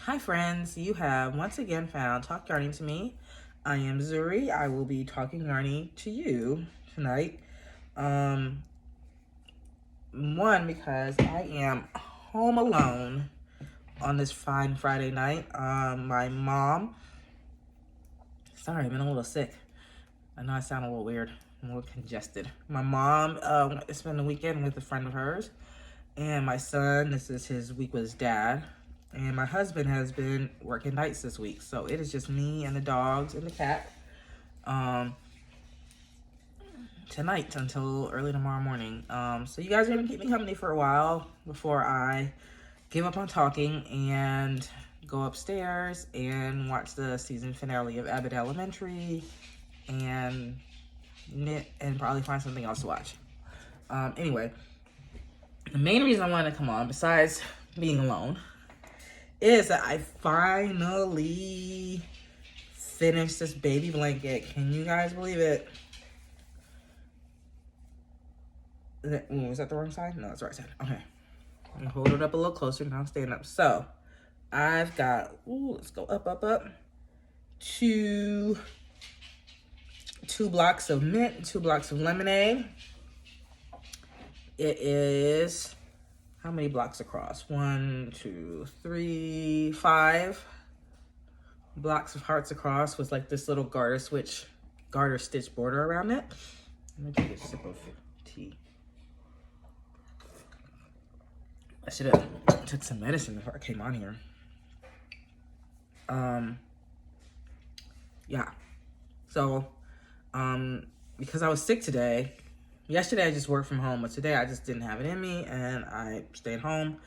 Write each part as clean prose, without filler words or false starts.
Hi friends, you have once again found Talk Yarning to me. I am Zuri. I will be talking yarning to you tonight. Um, One, because I am home alone on this fine Friday night. My mom, sorry, I've been a little sick. I know I sound a little weird. I'm a little congested. My mom spent the weekend with a friend of hers, and my son, this is his week with his dad. And my husband has been working nights this week. So it is just me and the dogs and the cat tonight until early tomorrow morning. So you guys are going to keep me company for a while before I give up on talking and go upstairs and watch the season finale of Abbott Elementary and knit and probably find something else to watch. Anyway, the main reason I wanted to come on, besides being alone, is that I finally finished this baby blanket. Can you guys believe it? Was that the wrong side? No, it's the right side. Okay. I'm gonna hold it up a little closer. Now I'm standing up. So, I've got, let's go up. Two blocks of mint, 2 blocks of lemonade. It is, how many blocks across? 1, 2, 3, 5 blocks of hearts across with like this little garter stitch border around it. Let me take a sip of tea. I should have took some medicine before I came on here. Yeah. So, because I was sick today, yesterday I just worked from home, but today I just didn't have it in me and I stayed home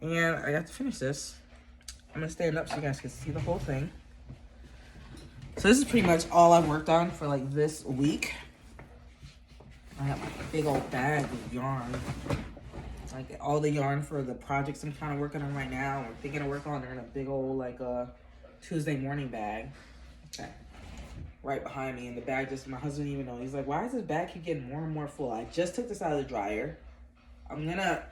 and I got to finish this. I'm gonna stand up so you guys can see the whole thing. So this is pretty much all I've worked on for like this week. I got my big old bag of yarn. Like all the yarn for the projects I'm kind of working on right now, or thinking of work on, they're in a big old like Tuesday morning bag. Okay. Right behind me, and the bag just, my husband didn't even know. He's like, why is this bag keep getting more and more full? I just took this out of the dryer. I'm gonna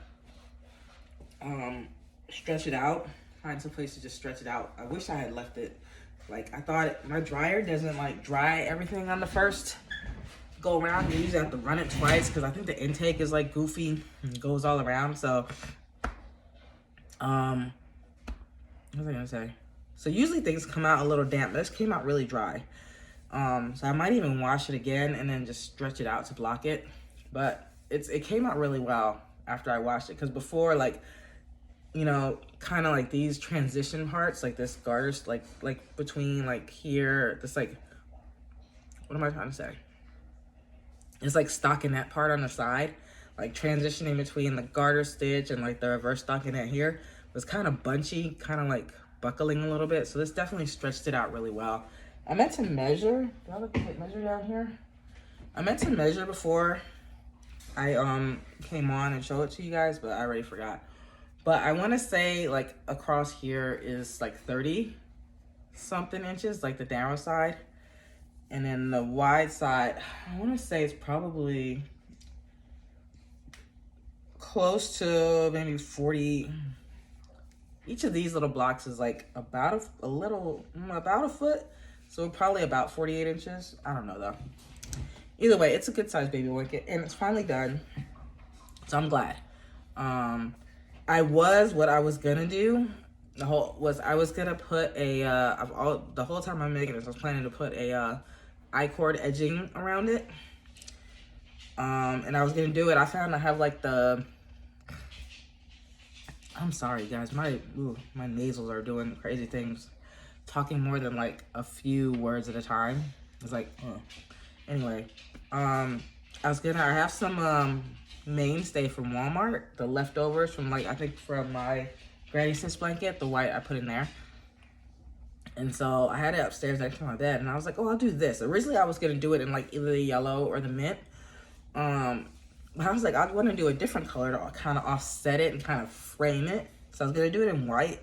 stretch it out, find some place to just stretch it out. I wish I had left it. Like, I thought my dryer doesn't like dry everything on the first go around. You usually have to run it twice because I think the intake is like goofy and goes all around. So, what was I gonna say? So usually things come out a little damp. This came out really dry. So I might even wash it again and then just stretch it out to block it. But it came out really well after I washed it. Because before, like, you know, kind of like these transition parts, like this garter, like between like here, this like, what am I trying to say? It's like stockinette part on the side, like transitioning between the garter stitch and like the reverse stockinette here was kind of bunchy, kind of like buckling a little bit. So this definitely stretched it out really well. I meant to measure. Do I have a measure down here? I meant to measure before I came on and show it to you guys, but I already forgot. But I want to say like across here is like 30 something inches, like the narrow side. And then the wide side, I want to say it's probably close to maybe 40. Each of these little blocks is like about about a foot. So probably about 48 inches. I don't know though. Either way, it's a good sized baby blanket and it's finally done. So I'm glad. What I was gonna do, I was gonna put the whole time I'm making this, I was planning to put a I-cord edging around it. And I was gonna do it. I found I have like I'm sorry guys, my nasals are doing crazy things. Talking more than like a few words at a time. It's like, anyway, I have some mainstay from Walmart, the leftovers from like, I think from my Granny Smith's blanket, the white I put in there. And so I had it upstairs next to my bed and I was like, oh, I'll do this. Originally I was gonna do it in like either the yellow or the mint. But I was like, I want to do a different color to kind of offset it and kind of frame it. So I was gonna do it in white.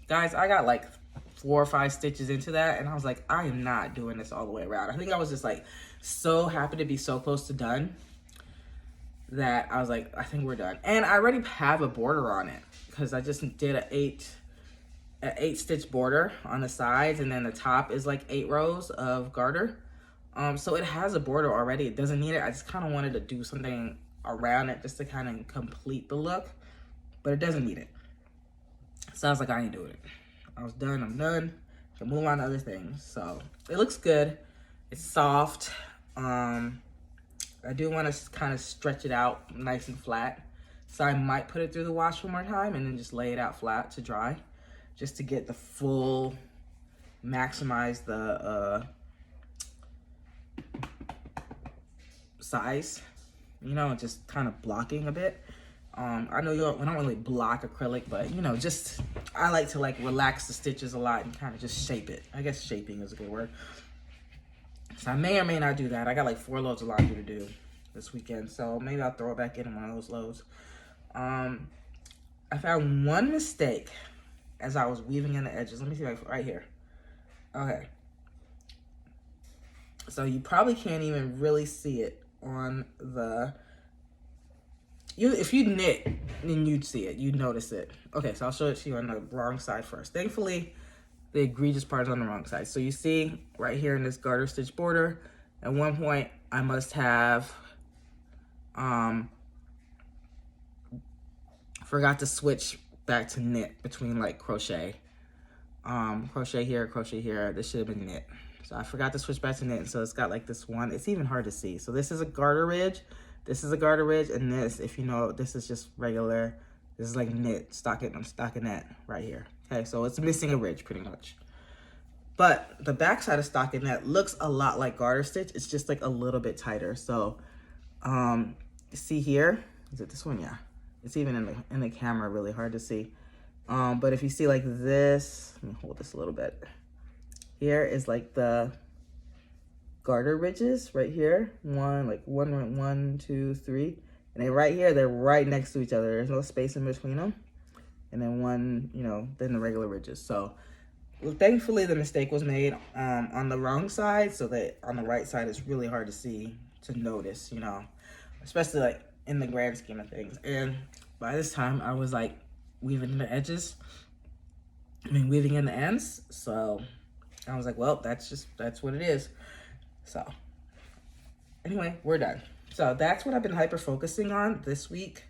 Guys, I got like 4 or 5 stitches into that and I was like, I am not doing this all the way around. I think I was just like so happy to be so close to done that I was like, I think we're done. And I already have a border on it because I just did an 8 an 8-stitch border on the sides, and then the top is like 8 rows of garter. So it has a border already. It doesn't need it. I just kind of wanted to do something around it just to kind of complete the look, but it doesn't need it. So I was like, I ain't doing it. I was done. I'm done. Can move on to other things. So it looks good. It's soft. I do want to kind of stretch it out nice and flat. So I might put it through the wash one more time and then just lay it out flat to dry, just to get the full, maximize the size, you know, just kind of blocking a bit. I know we don't really block acrylic, but you know, just, I like to like relax the stitches a lot and kind of just shape it. I guess shaping is a good word. So I may or may not do that. I got like 4 loads of laundry to do this weekend, so maybe I'll throw it back in one of those loads. I found one mistake as I was weaving in the edges. Let me see, like right here. Okay. So you probably can't even really see it on the, if you knit, then you'd see it, you'd notice it. Okay, so I'll show it to you on the wrong side first. Thankfully, the egregious part is on the wrong side. So you see right here in this garter stitch border, at one point I must have forgot to switch back to knit between like crochet. Crochet here, this should have been knit. So I forgot to switch back to knit, so it's got like this one, it's even hard to see. So this is a garter ridge, this is a garter ridge, and this, if you know, this is just regular, this is like knit, stockinette right here. Okay, so it's missing a ridge pretty much. But the back side of stockinette looks a lot like garter stitch, it's just like a little bit tighter. So, see here, is it this one? Yeah, it's even in the camera really hard to see. But if you see like this, let me hold this a little bit. Here is like the garter ridges right here. One, 2, 3. And then right here, they're right next to each other. There's no space in between them. And then one, you know, then the regular ridges. So well, thankfully the mistake was made on the wrong side, so that on the right side it's really hard to see, to notice, you know, especially like in the grand scheme of things. And by this time I was like weaving in the edges, weaving in the ends. So I was like, well, that's what it is. So anyway, we're done. So that's what I've been hyper focusing on this week.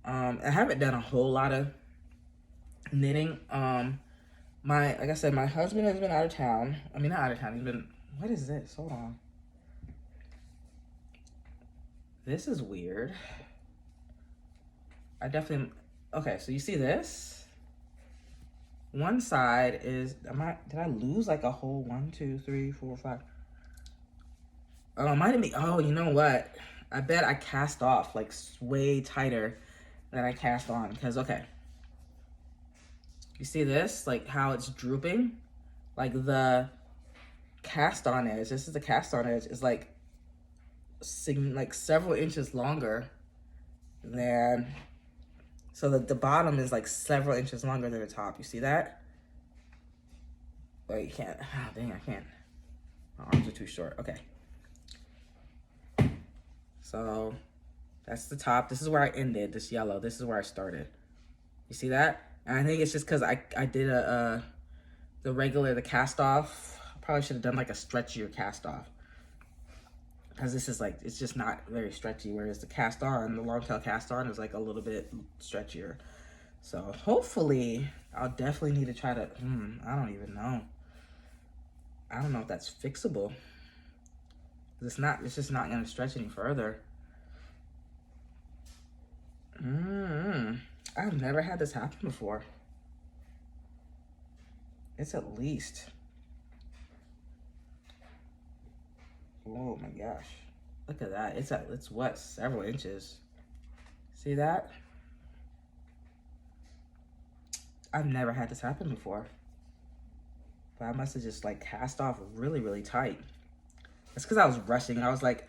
I haven't done a whole lot of knitting. Like I said, my husband has been out of town. I mean, not out of town, he's been, what is this? Hold on. This is weird. I definitely, okay, so you see this? One side is, did I lose like a whole 1, 2, 3, 4, 5? Oh, it might have been, oh, you know what? I bet I cast off like way tighter than I cast on, because, okay. You see this? Like how it's drooping? Like the cast on edge, this is the cast on edge, is like several inches longer than, so the bottom is like several inches longer than the top. You see that? Wait, you can't, oh, dang, I can't. My arms are too short, okay. So that's the top. This is where I ended, this yellow. This is where I started. You see that? And I think it's just because I did the cast off. I probably should have done like a stretchier cast off, because this is like, it's just not very stretchy, whereas the cast on, the long tail cast on is like a little bit stretchier. So hopefully I'll definitely need to try to, I don't even know. I don't know if that's fixable. It's just not gonna stretch any further. I've never had this happen before. It's at least, oh my gosh, look at that. It's what, several inches. See that? I've never had this happen before. But I must have just like cast off really, really tight. It's because I was rushing. I was like,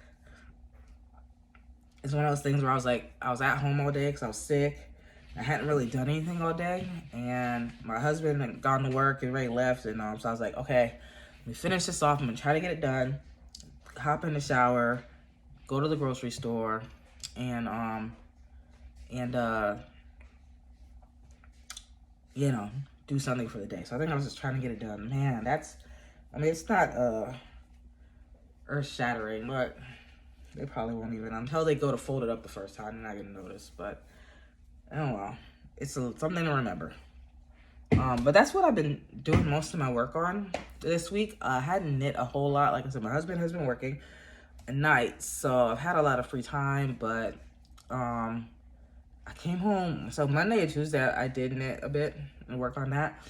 it's one of those things where I was like, I was at home all day because I was sick. I hadn't really done anything all day, and my husband had gone to work and Ray left, and so I was like, okay, let me finish this off. I'm gonna try to get it done. Hop in the shower, go to the grocery store, and you know, do something for the day. So I think I was just trying to get it done. Man, it's not earth shattering, but they probably won't even, until they go to fold it up the first time, they're not gonna notice. But oh well, it's something to remember. But that's what I've been doing most of my work on this week. I hadn't knit a whole lot. Like I said, my husband has been working at night, so I've had a lot of free time. But I came home, so Monday and Tuesday I did knit a bit and work on that.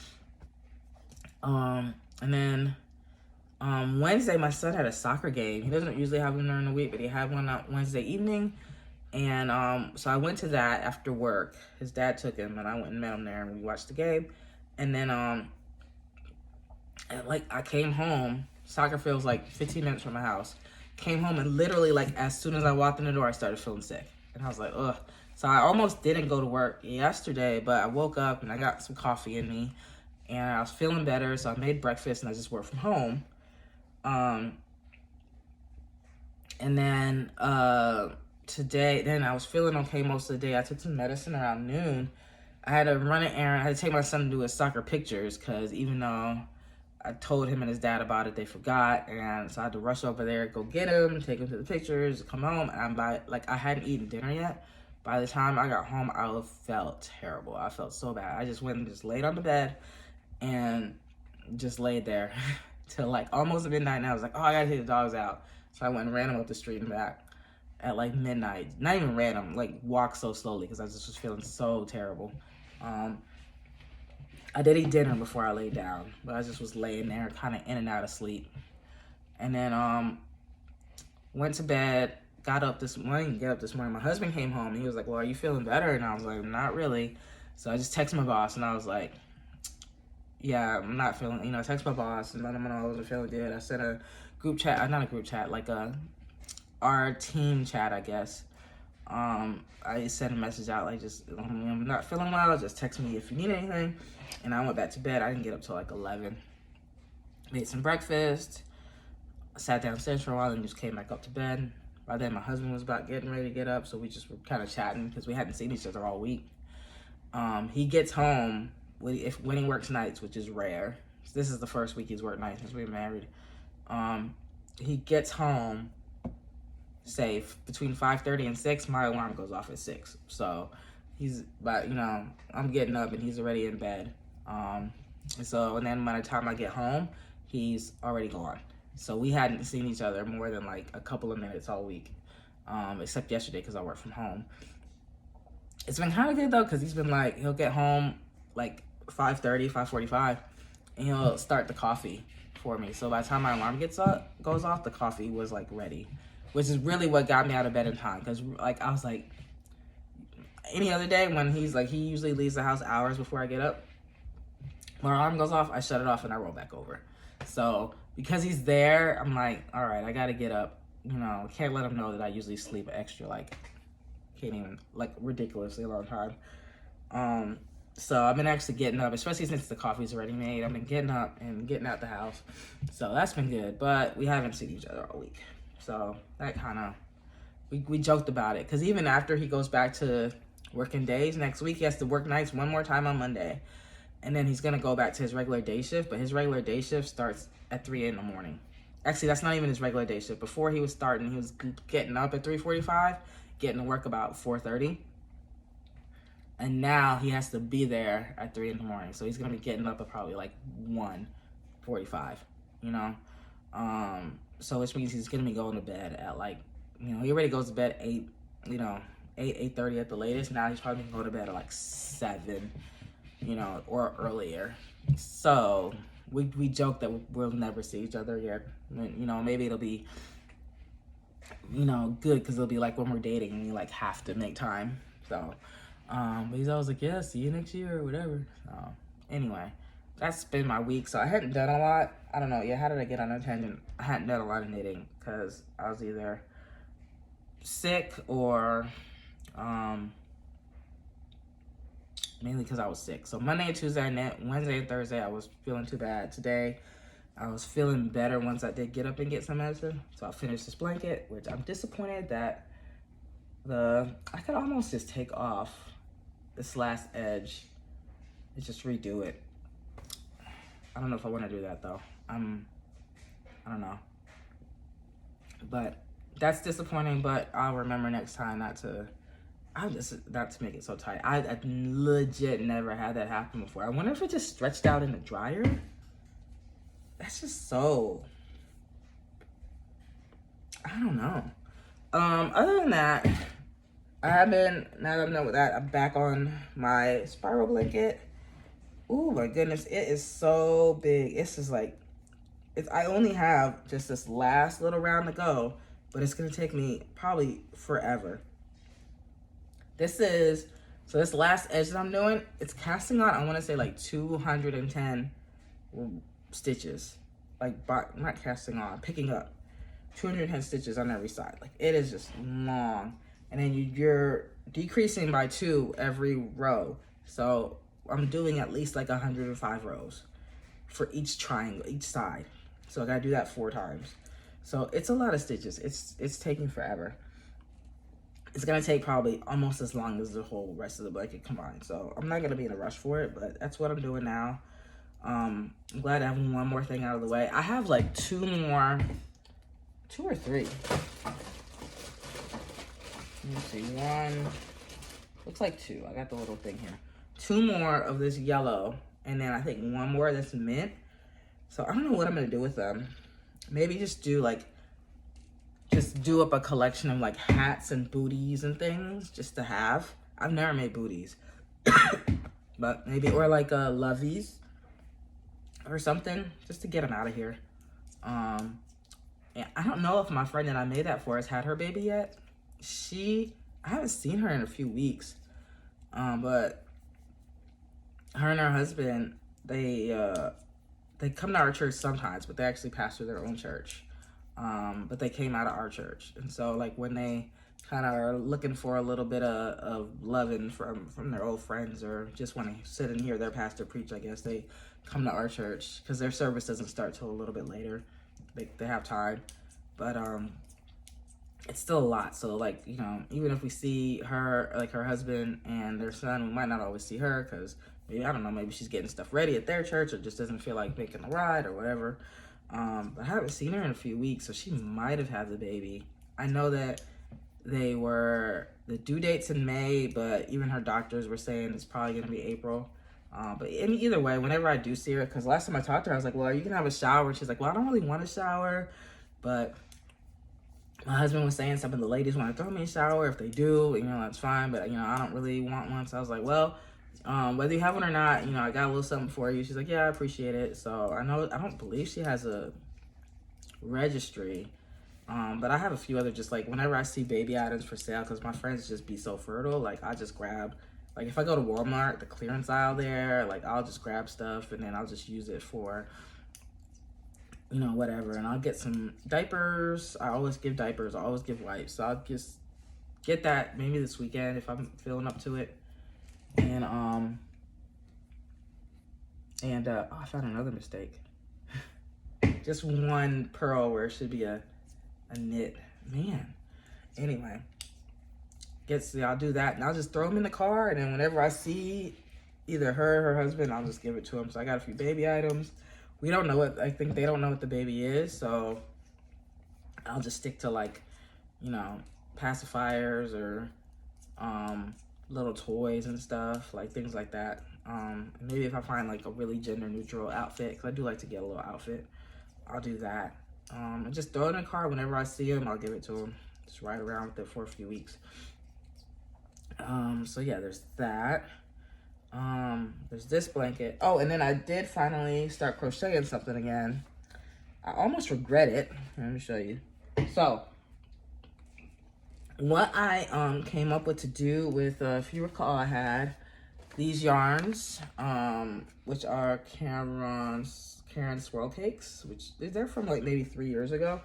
And then Wednesday my son had a soccer game. He doesn't usually have one during the week, but he had one on Wednesday evening. And so I went to that after work. His dad took him, and I went and met him there, and we watched the game. And then I came home. Soccer field's like 15 minutes from my house. Came home, and literally, like, as soon as I walked in the door, I started feeling sick. And I was like, ugh. So I almost didn't go to work yesterday, but I woke up and I got some coffee in me, and I was feeling better. So I made breakfast and I just worked from home. And then today, then I was feeling okay most of the day. I took some medicine around noon. I had to run an errand. I had to take my son to do his soccer pictures, because even though I told him and his dad about it, they forgot. And so I had to rush over there, go get him, take him to the pictures, come home. And I hadn't eaten dinner yet. By the time I got home, I felt terrible. I felt so bad. I just went and just laid on the bed and just laid there till like almost midnight. And I was like, oh, I gotta take the dogs out. So I went and ran them up the street and back at like midnight. Not even ran them, like walked so slowly, because I just was feeling so terrible. I did eat dinner before I laid down, but I just was laying there kind of in and out of sleep. And then went to bed, got up this morning. My husband came home and he was like, well, are you feeling better? And I was like, not really. So I just texted my boss and I was like, yeah, I'm not feeling, I texted my boss and let him know I wasn't feeling good. I sent a group chat, not a group chat, like our team chat, I guess. I sent a message out like, just, I'm not feeling well, just text me if you need anything. And I went back to bed. I didn't get up till like 11. Made some breakfast, sat downstairs for a while, and just came back up to bed. By then my husband was about getting ready to get up, so we just were kind of chatting because we hadn't seen each other all week. He gets home when he works nights, which is rare. This is the first week he's worked nights since we were married. He gets home, say between 5:30 and 6. My alarm goes off at 6, so he's about, I'm getting up and he's already in bed. And then by the time I get home, he's already gone. So we hadn't seen each other more than like a couple of minutes all week, except yesterday because I work from home. It's been kind of good though, because he's been like, he'll get home like 5:30, 5:45, and he'll start the coffee for me. So by the time my alarm goes off, the coffee was like ready, which is really what got me out of bed in time. Because like I was like, any other day when he usually leaves the house hours before I get up. My alarm goes off, I shut it off and I roll back over. So because he's there, I'm like, all right, I gotta get up. Can't let him know that I usually sleep extra, can't even, ridiculously long time. So I've been actually getting up, especially since the coffee's already made. I've been getting up and getting out the house. So that's been good, but we haven't seen each other all week. So that kind of, we joked about it. Because even after he goes back to working days next week, he has to work nights one more time on Monday. And then he's going to go back to his regular day shift, but his regular day shift starts at 3 in the morning. Actually, that's not even his regular day shift. Before he was starting, he was getting up at 3:45, getting to work about 4:30. And now he has to be there at 3 in the morning. So he's going to be getting up at probably like 1:45, So which means he's going to be going to bed at he already goes to bed 8, 8:30 at the latest. Now he's probably going to go to bed at like 7, or earlier. So we joke that we'll never see each other yet. Maybe it'll be, good, because it'll be like when we're dating and we have to make time. So, but he's always like, yeah, see you next year or whatever. Anyway, that's been my week. So I hadn't done a lot. I don't know. Yeah, how did I get on a tangent? I hadn't done a lot of knitting because I was either sick or, mainly because I was sick. So Monday and Tuesday I knit. Wednesday and Thursday I was feeling too bad. Today I was feeling better once I did get up and get some medicine. So I finished this blanket, which I'm disappointed that I could almost just take off this last edge and just redo it. I don't know if I want to do that though. I don't know. But that's disappointing, but I'll remember next time not to make it so tight. I legit never had that happen before. I wonder if it just stretched out in the dryer. That's just so, I don't know. Other than that, now that I'm done with that, I'm back on my spiral blanket. Oh my goodness, it is so big. It's just like, I only have just this last little round to go, but it's gonna take me probably forever. This last edge that I'm doing, it's casting on, I wanna say like 210 stitches. Like, not casting on, picking up 210 stitches on every side. Like, it is just long. And then you're decreasing by 2 every row. So I'm doing at least like 105 rows for each triangle, each side. So I gotta do that 4 times. So it's a lot of stitches. It's taking forever. It's gonna take probably almost as long as the whole rest of the blanket combined. So I'm not gonna be in a rush for it, but that's what I'm doing now. I'm glad I have one more thing out of the way. I have like 2 or 3. Let me see, 1, looks like 2. I got the little thing here. 2 more of this yellow, and then I think 1 more that's mint. So I don't know what I'm gonna do with them. Maybe just do up a collection of like hats and booties and things just to have. I've never made booties, but maybe, or like loveys or something, just to get them out of here. And I don't know if my friend that I made that for has had her baby yet. I haven't seen her in a few weeks, but her and her husband, they come to our church sometimes, but they actually pastor their own church. But they came out of our church. And so like when they kind of are looking for a little bit of loving from their old friends, or just want to sit and hear their pastor preach, I guess they come to our church because their service doesn't start till a little bit later. They have time, but it's still a lot. So like, you know, even if we see her, like her husband and their son, we might not always see her because maybe, I don't know, maybe she's getting stuff ready at their church or just doesn't feel like making a ride or whatever. But I haven't seen her in a few weeks, so she might have had the baby. I know that the due date's in May, but even her doctors were saying it's probably gonna be April. But either way, whenever I do see her, because last time I talked to her, I was like, well, are you gonna have a shower? And she's like, well, I don't really want a shower, but my husband was saying some of the ladies want to throw me a shower. If they do, you know, that's fine, but you know, I don't really want one. So I was like, well, whether you have one or not, you know, I got a little something for you. She's like, yeah, I appreciate it. So I don't believe she has a registry, but I have a few other, just like whenever I see baby items for sale, because my friends just be so fertile, like I just grab, like if I go to Walmart, the clearance aisle there, like I'll just grab stuff and then I'll just use it for, you know, whatever. And I'll get some diapers. I always give diapers. I always give wipes. So I'll just get that maybe this weekend if I'm feeling up to it. And oh, I found another mistake. Just one pearl where it should be a knit. Man. Anyway, I'll do that, and I'll just throw them in the car, and then whenever I see either her or her husband, I'll just give it to them. So I got a few baby items. We don't know I think they don't know what the baby is, so I'll just stick to like, you know, pacifiers or little toys and stuff, like things like that. Maybe if I find like a really gender neutral outfit, because I do like to get a little outfit, I'll do that. And just throw it in the car. Whenever I see them, I'll give it to them. Just ride around with it for a few weeks. So yeah, there's that. There's this blanket. Oh, and then I did finally start crocheting something again. I almost regret it. Let me show you. So what I came up with to do with, if you recall, I had these yarns, which are Karen Swirl Cakes, which they're from like maybe 3 years ago.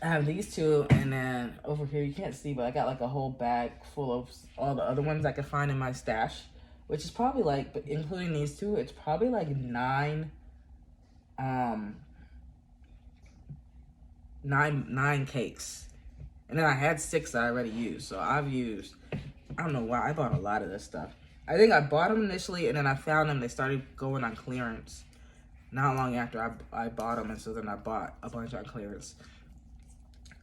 I have these two, and then over here, you can't see, but I got like a whole bag full of all the other ones I could find in my stash, which is probably like, including these two, it's probably like nine cakes. And then I had 6 that I already used. So I've used, I don't know why, I bought a lot of this stuff. I think I bought them initially, and then I found them. They started going on clearance not long after I bought them, and so then I bought a bunch on clearance.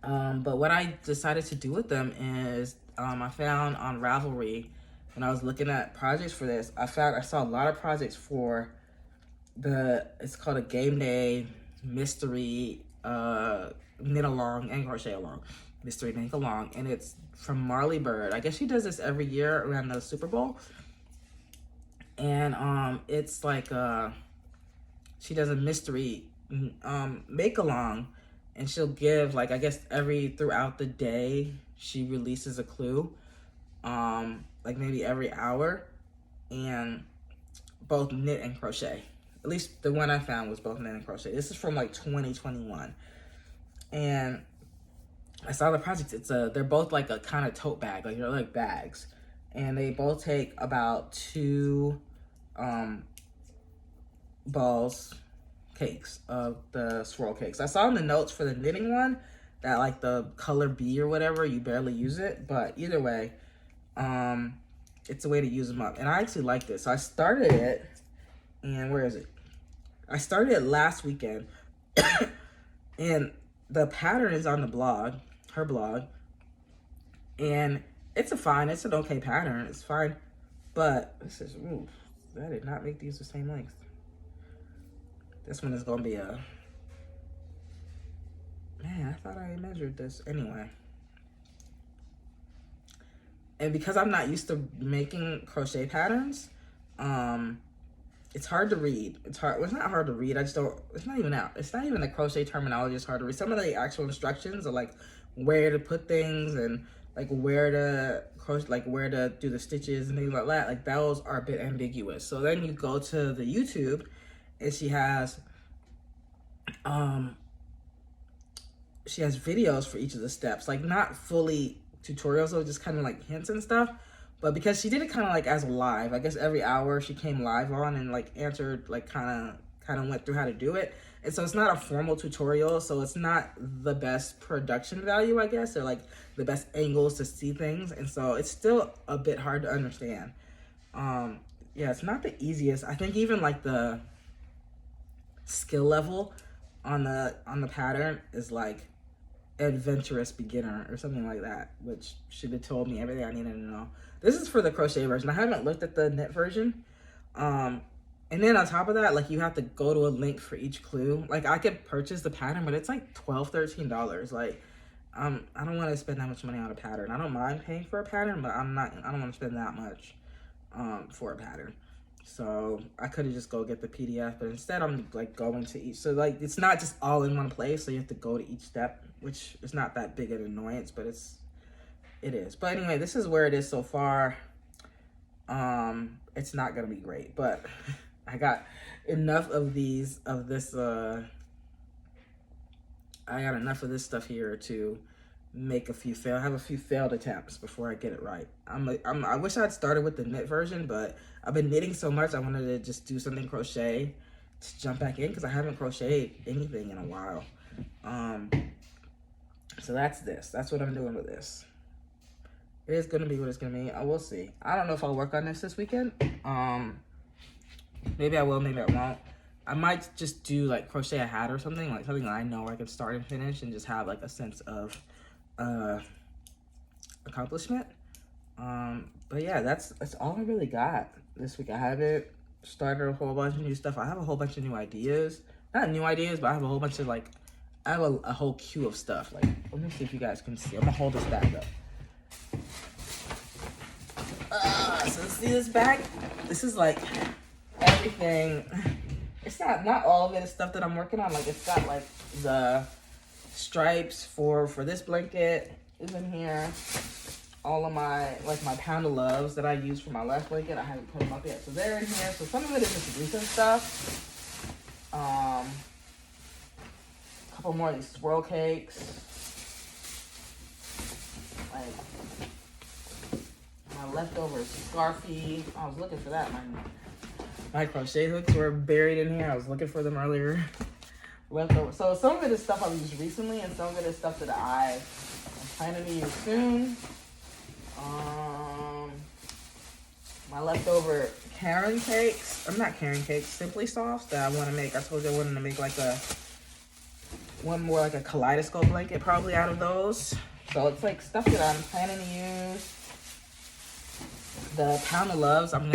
But what I decided to do with them is I found on Ravelry, when I was looking at projects for this, I saw a lot of projects for it's called a game day mystery knit along and crochet along. Mystery knit along, and it's from Marley Bird. I guess she does this every year around the Super Bowl. And it's like she does a mystery make along, and she'll give, like, I guess throughout the day she releases a clue, like maybe every hour, and both knit and crochet. At least the one I found was both knit and crochet. This is from like 2021, and I saw the projects. They're both like a kind of tote bag, like they're like bags, and they both take about 2 cakes of the swirl cakes. I saw in the notes for the knitting one that like the color B or whatever, you barely use it, but either way, it's a way to use them up. And I actually like this. So I started it, and where is it? I started it last weekend, and the pattern is on the blog, her blog, and it's an okay pattern. It's fine, but this is, ooh, I did not make these the same length. This one is gonna be man, I thought I measured this. Anyway. And because I'm not used to making crochet patterns, it's hard to read. It's hard. Well, it's not hard to read. It's not even the crochet terminology is hard to read. Some of the actual instructions are like where to put things and like where to crochet, like where to do the stitches and things like that. Like those are a bit ambiguous. So then you go to the YouTube, and she has videos for each of the steps, like not fully tutorials, so just kind of like hints and stuff. But because she did it kind of like as a live, I guess every hour she came live on and like answered, like kind of went through how to do it. And so it's not a formal tutorial, so it's not the best production value, I guess, or like the best angles to see things. And so it's still a bit hard to understand. Yeah, it's not the easiest. I think even like the skill level on the pattern is like adventurous beginner or something like that, which should have told me everything I needed to know. This is for the crochet version. I haven't looked at the knit version. And then on top of that, like you have to go to a link for each clue. Like I could purchase the pattern, but it's like $12-13. Like I don't want to spend that much money on a pattern. I don't mind paying for a pattern, but I don't want to spend that much for a pattern. So I could have just go get the PDF, but instead I'm like going to each. So like it's not just all in one place, so you have to go to each step, which is not that big an annoyance, but it is. But anyway, this is where it is so far. It's not gonna be great, but I got enough of this. I got enough of this stuff here to make have a few failed attempts before I get it right. I wish I'd started with the knit version, but I've been knitting so much I wanted to just do something crochet to jump back in because I haven't crocheted anything in a while. So that's what I'm doing with this. It is gonna be what it's gonna be. I will see. I don't know if I'll work on this weekend. Maybe I will, maybe I won't. I might just do like crochet a hat or something, like something that I know I can start and finish and just have like a sense of accomplishment. But yeah, that's all I really got this week. I haven't started a whole bunch of new stuff. I have a whole bunch of new ideas. Not new ideas, but I have a whole bunch of like, I have a whole queue of stuff. Like, let me see if you guys can see. I'm gonna hold this bag up. So see this bag? This is like everything. It's not all of it is stuff that I'm working on. Like it's got like the stripes for this blanket is in here. All of my Pound of Loves that I used for my last blanket, I haven't put them up yet. So they're in here. So some of it is just recent stuff. A couple more of these swirl cakes. Like my leftover Scarfie. I was looking for that. My crochet hooks were buried in here. I was looking for them earlier. Leftover. So some of it is stuff I've used recently, and some of it is stuff that I am planning to use soon. my leftover Karen cakes. I'm not Karen cakes, Simply Softs that I want to make. I told you I wanted to make like one more like a kaleidoscope blanket probably out of those. So it's like stuff that I'm planning to use. The Pound of Loves, I'm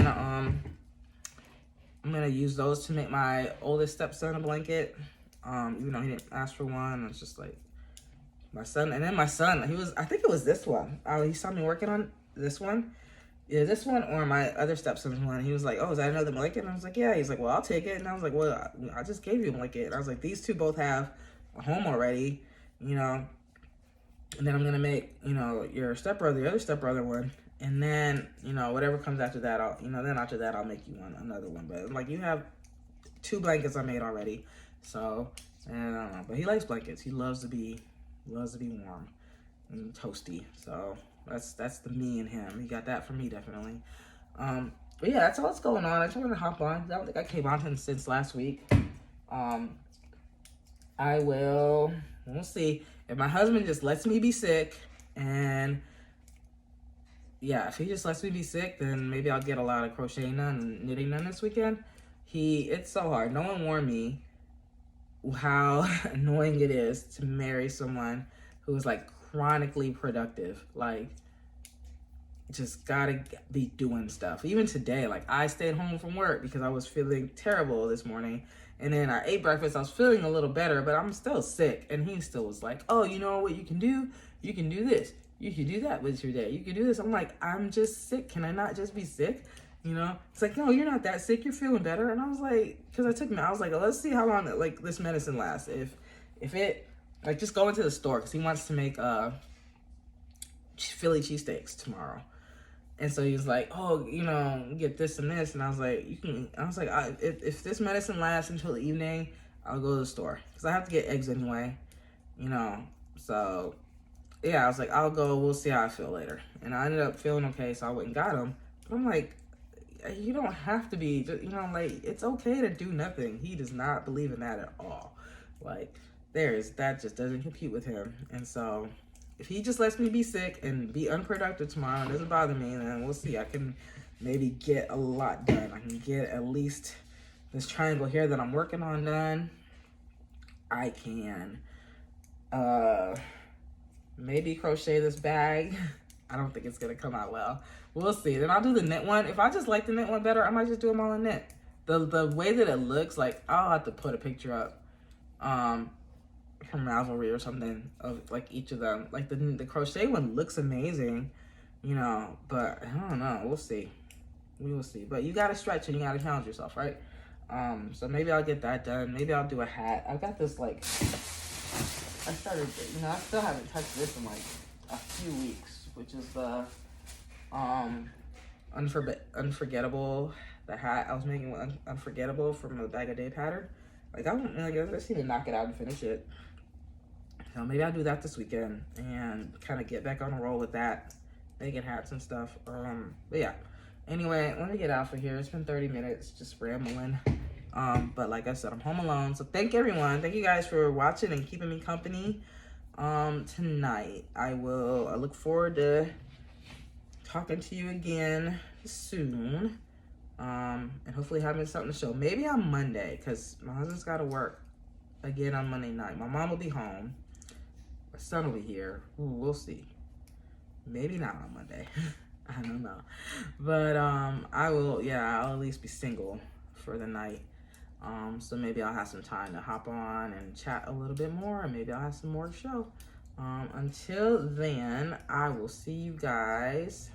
gonna use those to make my oldest stepson a blanket. Even though he didn't ask for one, it's just like my son. And then my son, I think it was this one. He saw me working on this one. Yeah, this one or my other stepson's one. He was like, oh, is that another blanket? And I was like, yeah. He's like, well, I'll take it. And I was like, well, I just gave you a blanket. And I was like, these two both have a home already, you know. And then I'm gonna make, you know, your other stepbrother one. And then, you know, whatever comes after that, after that I'll make you another one. But like, you have 2 blankets I made already. So, and I don't know. But he likes blankets. He loves to be warm and toasty. So that's the me and him. He got that from me, definitely. But yeah, that's all that's going on. I just wanted to hop on. I don't think I came on since last week. We'll see. If my husband just lets me be sick, and yeah, if he just lets me be sick, then maybe I'll get a lot of crocheting done and knitting done this weekend. It's so hard. No one warned me how annoying it is to marry someone who is like chronically productive. Like, just gotta be doing stuff. Even today, like, I stayed home from work because I was feeling terrible this morning. And then I ate breakfast. I was feeling a little better, but I'm still sick. And he still was like, oh, you know what you can do? You can do this. You can do that with your day. You can do this. I'm like, I'm just sick. Can I not just be sick? You know? It's like, no, you're not that sick. You're feeling better. And I was like, because I was like, let's see how long like this medicine lasts. If it, like, just go into the store because he wants to make Philly cheesesteaks tomorrow. And so he was like, oh, you know, get this and this. And I was like, if this medicine lasts until the evening, I'll go to the store. Because I have to get eggs anyway, you know. So, yeah, I was like, I'll go. We'll see how I feel later. And I ended up feeling okay, so I went and got them. But I'm like, you don't have to be, you know, like, it's okay to do nothing. He does not believe in that at all. Like, that just doesn't compute with him. And so, if he just lets me be sick and be unproductive tomorrow, it doesn't bother me, then we'll see. I can maybe get a lot done. I can get at least this triangle here that I'm working on done. I can maybe crochet this bag. I don't think it's going to come out well. We'll see. Then I'll do the knit one. If I just like the knit one better, I might just do them all in knit. The way that it looks, like, I'll have to put a picture up. From Ravelry or something of like each of them. Like the crochet one looks amazing, you know, but I don't know. We'll see. We will see. But you gotta stretch and you gotta challenge yourself, right? So maybe I'll get that done. Maybe I'll do a hat. I've got this, like, I still haven't touched this in like a few weeks, which is the Unforgettable, the hat I was making with Unforgettable from the Bag of Day pattern. Like, I just need to knock it out and finish it. So maybe I'll do that this weekend and kind of get back on a roll with that, making hats and stuff. But yeah. Anyway, let me get out of here. It's been 30 minutes just rambling. But like I said, I'm home alone. So thank everyone. Thank you guys for watching and keeping me company tonight. I look forward to talking to you again soon. And hopefully having something to show. Maybe on Monday, because my husband's got to work again on Monday night. My mom will be home. My son will be here. Ooh, we'll see. Maybe not on Monday. I don't know. But I'll at least be single for the night. So maybe I'll have some time to hop on and chat a little bit more, and maybe I'll have some more to show. Until then, I will see you guys.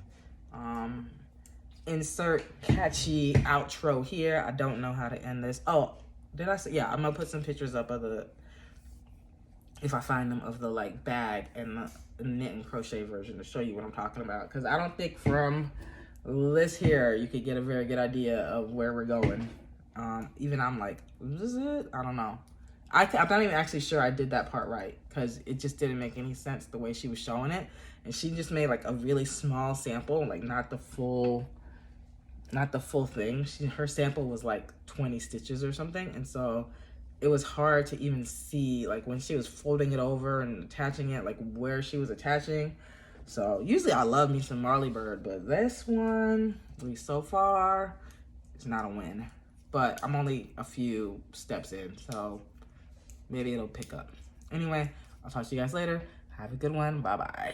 Insert catchy outro here. I don't know how to end this. Oh, did I say? Yeah, I'm gonna put some pictures up of if I find them, of the like bag and the knit and crochet version to show you what I'm talking about. Because I don't think from this here you could get a very good idea of where we're going. Even I'm like, is it? I don't know. I'm not even actually sure I did that part right, because it just didn't make any sense the way she was showing it. And she just made like a really small sample, like not the full thing. Her sample was like 20 stitches or something. And so it was hard to even see, like, when she was folding it over and attaching it, like where she was attaching. So usually I love me some Marley Bird, but this one, At least so far, it's not a win. But I'm only a few steps in, so maybe it'll pick up. Anyway, I'll talk to you guys later. Have a good one. Bye-bye.